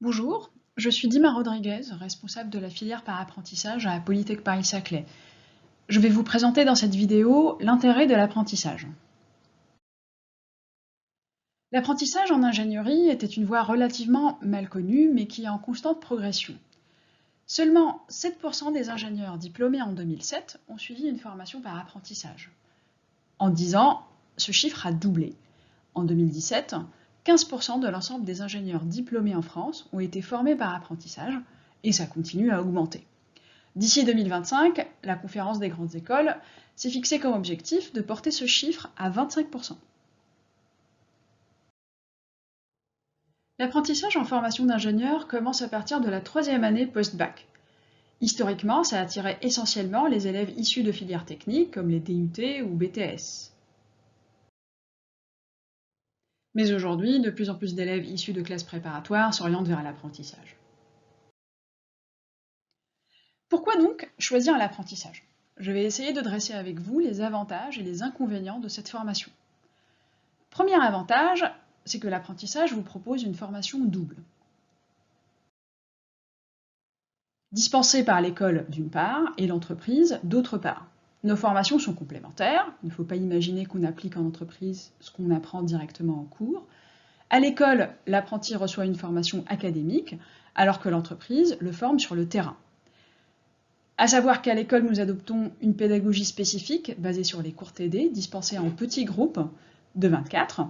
Bonjour, je suis Dima Rodriguez, responsable de la filière par apprentissage à Polytech Paris-Saclay. Je vais vous présenter dans cette vidéo l'intérêt de l'apprentissage. L'apprentissage en ingénierie était une voie relativement mal connue, mais qui est en constante progression. Seulement 7% des ingénieurs diplômés en 2007 ont suivi une formation par apprentissage. En 10 ans, ce chiffre a doublé. En 2017, 15% de l'ensemble des ingénieurs diplômés en France ont été formés par apprentissage, et ça continue à augmenter. D'ici 2025, la conférence des grandes écoles s'est fixée comme objectif de porter ce chiffre à 25%. L'apprentissage en formation d'ingénieur commence à partir de la 3e année post-bac. Historiquement, ça attirait essentiellement les élèves issus de filières techniques comme les DUT ou BTS. Mais aujourd'hui, de plus en plus d'élèves issus de classes préparatoires s'orientent vers l'apprentissage. Pourquoi donc choisir l'apprentissage? Je vais essayer de dresser avec vous les avantages et les inconvénients de cette formation. Premier avantage, c'est que l'apprentissage vous propose une formation double. Dispensée par l'école d'une part et l'entreprise d'autre part. Nos formations sont complémentaires, il ne faut pas imaginer qu'on applique en entreprise ce qu'on apprend directement en cours. À l'école, l'apprenti reçoit une formation académique, alors que l'entreprise le forme sur le terrain. À savoir qu'à l'école, nous adoptons une pédagogie spécifique basée sur les cours TD, dispensés en petits groupes de 24.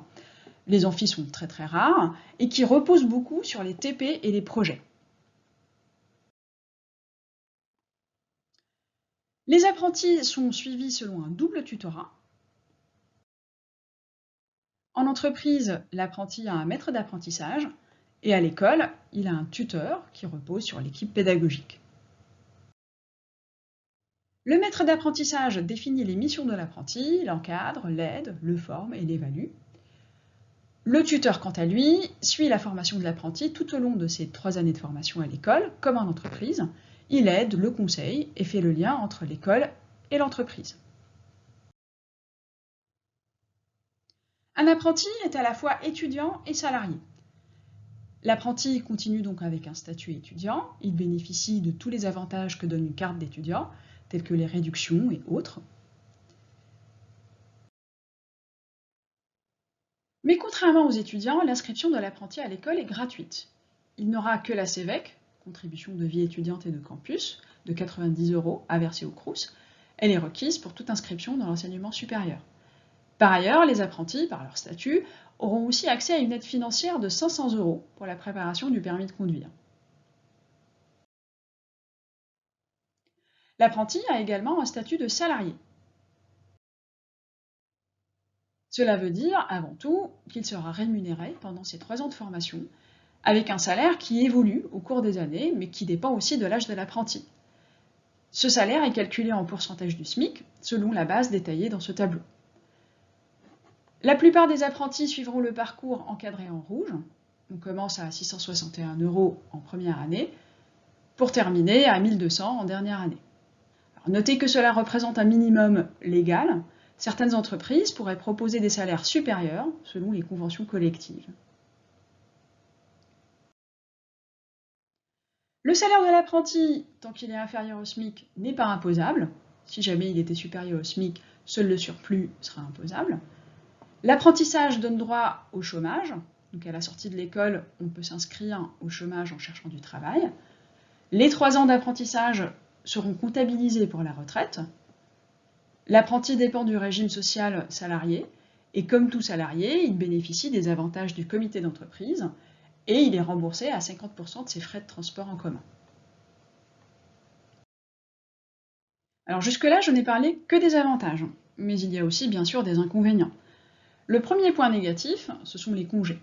Les amphis sont très rares et qui reposent beaucoup sur les TP et les projets. Les apprentis sont suivis selon un double tutorat. En entreprise, l'apprenti a un maître d'apprentissage et à l'école, il a un tuteur qui repose sur l'équipe pédagogique. Le maître d'apprentissage définit les missions de l'apprenti, l'encadre, l'aide, le forme et l'évalue. Le tuteur, quant à lui, suit la formation de l'apprenti tout au long de ses 3 années de formation à l'école, comme en entreprise. Il aide, le conseille et fait le lien entre l'école et l'entreprise. Un apprenti est à la fois étudiant et salarié. L'apprenti continue donc avec un statut étudiant, il bénéficie de tous les avantages que donne une carte d'étudiant, tels que les réductions et autres. Mais contrairement aux étudiants, l'inscription de l'apprenti à l'école est gratuite. Il n'aura que la CEVEC, contribution de vie étudiante et de campus, de 90 € à verser au Crous. Elle est requise pour toute inscription dans l'enseignement supérieur. Par ailleurs, les apprentis, par leur statut, auront aussi accès à une aide financière de 500 € pour la préparation du permis de conduire. L'apprenti a également un statut de salarié. Cela veut dire, avant tout, qu'il sera rémunéré pendant ses 3 ans de formation, avec un salaire qui évolue au cours des années, mais qui dépend aussi de l'âge de l'apprenti. Ce salaire est calculé en pourcentage du SMIC, selon la base détaillée dans ce tableau. La plupart des apprentis suivront le parcours encadré en rouge. On commence à 661 € en première année, pour terminer à 1200 en dernière année. Alors, notez que cela représente un minimum légal. Certaines entreprises pourraient proposer des salaires supérieurs selon les conventions collectives. Le salaire de l'apprenti, tant qu'il est inférieur au SMIC, n'est pas imposable. Si jamais il était supérieur au SMIC, seul le surplus sera imposable. L'apprentissage donne droit au chômage. Donc à la sortie de l'école, on peut s'inscrire au chômage en cherchant du travail. Les 3 ans d'apprentissage seront comptabilisés pour la retraite. L'apprenti dépend du régime social salarié, et comme tout salarié, il bénéficie des avantages du comité d'entreprise, et il est remboursé à 50% de ses frais de transport en commun. Alors jusque-là, je n'ai parlé que des avantages, mais il y a aussi bien sûr des inconvénients. Le premier point négatif, ce sont les congés.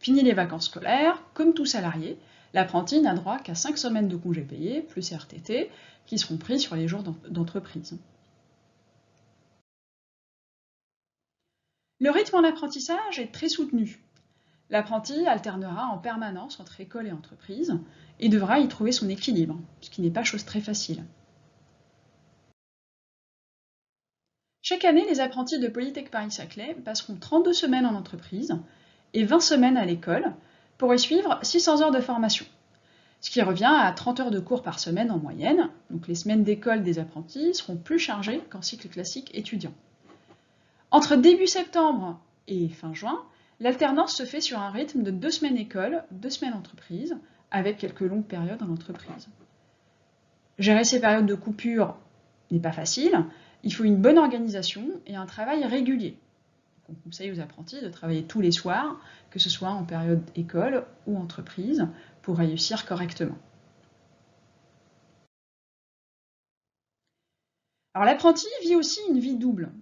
Fini les vacances scolaires, comme tout salarié, l'apprenti n'a droit qu'à 5 semaines de congés payés, plus RTT, qui seront pris sur les jours d'entreprise. Le rythme en apprentissage est très soutenu. L'apprenti alternera en permanence entre école et entreprise et devra y trouver son équilibre, ce qui n'est pas chose très facile. Chaque année, les apprentis de Polytech Paris-Saclay passeront 32 semaines en entreprise et 20 semaines à l'école pour y suivre 600 heures de formation, ce qui revient à 30 heures de cours par semaine en moyenne. Donc les semaines d'école des apprentis seront plus chargées qu'en cycle classique étudiant. Entre début septembre et fin juin, l'alternance se fait sur un rythme de 2 semaines école, 2 semaines entreprise, avec quelques longues périodes en entreprise. Gérer ces périodes de coupure n'est pas facile, il faut une bonne organisation et un travail régulier. On conseille aux apprentis de travailler tous les soirs, que ce soit en période école ou entreprise, pour réussir correctement. Alors l'apprenti vit aussi une vie double.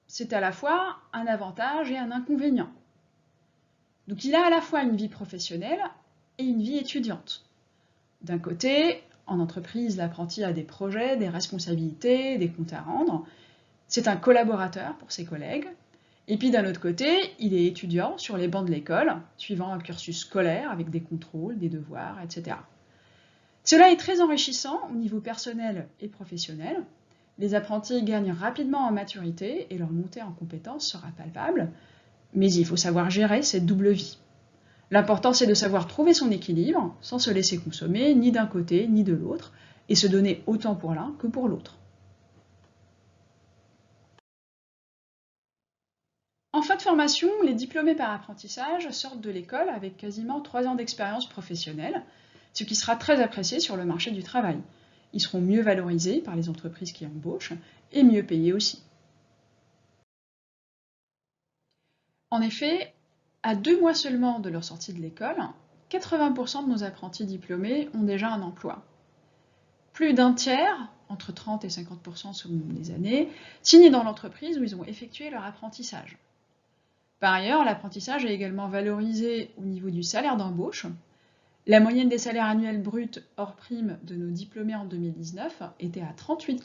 C'est à la fois un avantage et un inconvénient. Donc il a à la fois une vie professionnelle et une vie étudiante. D'un côté, en entreprise, l'apprenti a des projets, des responsabilités, des comptes à rendre. C'est un collaborateur pour ses collègues. Et puis d'un autre côté, il est étudiant sur les bancs de l'école, suivant un cursus scolaire avec des contrôles, des devoirs, etc. Cela est très enrichissant au niveau personnel et professionnel. Les apprentis gagnent rapidement en maturité et leur montée en compétences sera palpable, mais il faut savoir gérer cette double vie. L'important, c'est de savoir trouver son équilibre sans se laisser consommer ni d'un côté ni de l'autre et se donner autant pour l'un que pour l'autre. En fin de formation, les diplômés par apprentissage sortent de l'école avec quasiment 3 ans d'expérience professionnelle, ce qui sera très apprécié sur le marché du travail. Ils seront mieux valorisés par les entreprises qui embauchent et mieux payés aussi. En effet, à 2 mois seulement de leur sortie de l'école, 80% de nos apprentis diplômés ont déjà un emploi. Plus d'un tiers, entre 30 et 50% selon les années, signent dans l'entreprise où ils ont effectué leur apprentissage. Par ailleurs, l'apprentissage est également valorisé au niveau du salaire d'embauche. La moyenne des salaires annuels bruts hors prime de nos diplômés en 2019 était à 38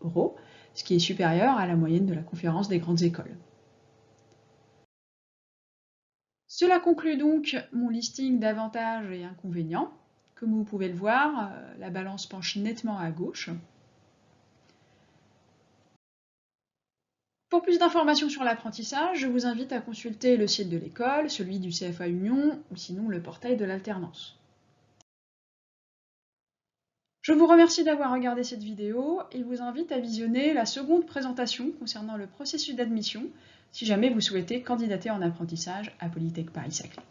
€, ce qui est supérieur à la moyenne de la conférence des grandes écoles. Cela conclut donc mon listing d'avantages et inconvénients. Comme vous pouvez le voir, la balance penche nettement à gauche. Pour plus d'informations sur l'apprentissage, je vous invite à consulter le site de l'école, celui du CFA Union ou sinon le portail de l'alternance. Je vous remercie d'avoir regardé cette vidéo et vous invite à visionner la seconde présentation concernant le processus d'admission si jamais vous souhaitez candidater en apprentissage à Polytech Paris-Saclay.